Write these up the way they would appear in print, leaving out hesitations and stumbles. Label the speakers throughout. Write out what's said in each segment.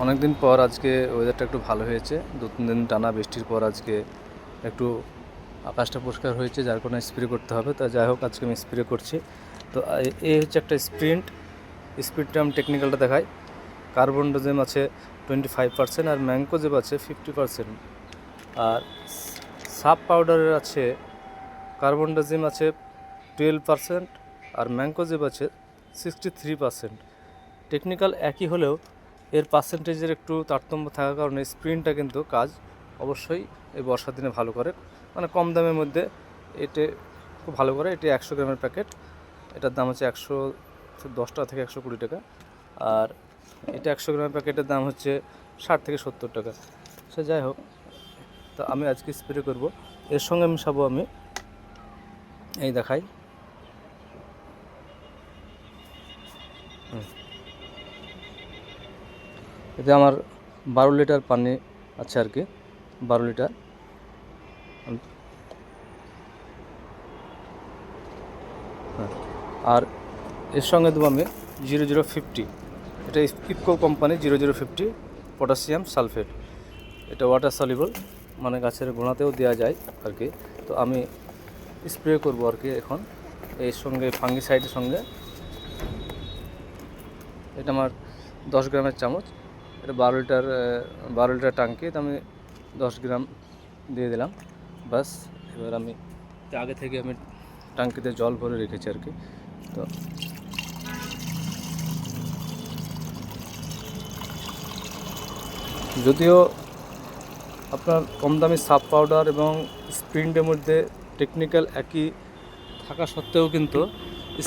Speaker 1: অনেক দিন পর আজকে ওয়েদারটা একটু ভালো হয়েছে। 2-3 দিন টানা বৃষ্টির পর আজকে একটু আকাশটা পরিষ্কার হয়েছে, যার কারণে স্প্রে করতে হবে। তা যাই হোক, আজকে আমি স্প্রে করছি। তো এই হচ্ছে একটা স্প্রিন্টটা আমি টেকনিক্যালটা দেখাই। কার্বনডাজিম আছে 25% আর ম্যাঙ্কোজেব আছে 50%। আর সাব পাউডারের আছে কার্বনডাজিম আছে 12% আর ম্যাঙ্কোজেব আছে 63%। টেকনিক্যাল একই হলেও এর পার্সেন্টেজের একটু তারতম্য থাকার কারণে স্প্রিনটা কিন্তু কাজ অবশ্যই এই বর্ষার দিনে ভালো করে, মানে কম দামের মধ্যে এটা খুব ভালো করে। এটি 100 গ্রামের প্যাকেট, এটার দাম হচ্ছে 110 টাকা থেকে 120 টাকা। আর এটা 100 গ্রামের প্যাকেটের দাম হচ্ছে 60 থেকে 70 টাকা। সে যাই হোক, তো আমি আজকে স্প্রে করব। এর সঙ্গে মিশাবো আমি, এই দেখাই, এতে আমার 12 লিটার পানি আছে আর কি, 12 লিটার। হ্যাঁ, আর এর সঙ্গে দেবো আমি 0050, এটা ইফকো কোম্পানি 0050 পটাশিয়াম সালফেট। এটা ওয়াটার সলিবল, মানে গাছের গোড়াতেও দেওয়া যায় আর কি। তো আমি স্প্রে করব আর কি এখন এর সঙ্গে ফাঙ্গিসাইডের সঙ্গে। এটা আমার 10 গ্রামের চামচ, এটা 12 লিটার ট্যাঙ্কি, তো আমি 10 গ্রাম দিয়ে দিলাম। বাস, এবার আমি আগে থেকে আমি ট্যাঙ্কিতে জল ভরে রেখেছি আর কি। তো যদিও আপনার কম দামি সাব পাউডার এবং স্প্রিন্টের মধ্যে টেকনিক্যাল একই থাকা সত্ত্বেও কিন্তু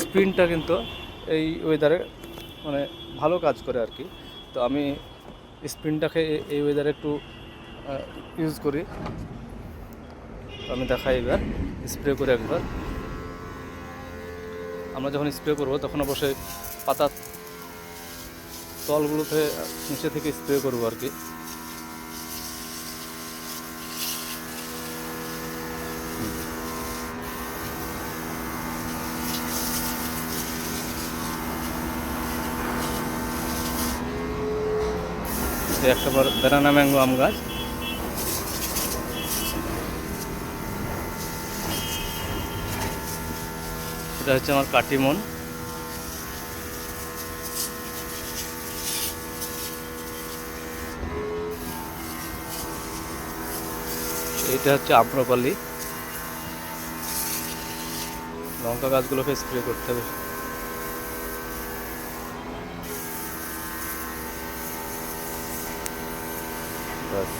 Speaker 1: স্প্রিন্টটা কিন্তু এই ওয়েদারে মানে ভালো কাজ করে আর কি। তো আমি স্প্রিনটাকে এই ওয়েদারে একটু ইউজ করি। তো আমি দেখাই এবার স্প্রে করে একবার। আমরা যখন স্প্রে করব তখন অবশ্যই পাতার তলগুলোতে নিচে থেকে স্প্রে করবো আর কি। একটা ব্যানানা ম্যাঙ্গো আম গাছ, এটা হচ্ছে আমার কাটিমন। এটা হচ্ছে আম্রপালি। লঙ্কা গাছগুলোকে স্প্রে করতে হবে। বাস।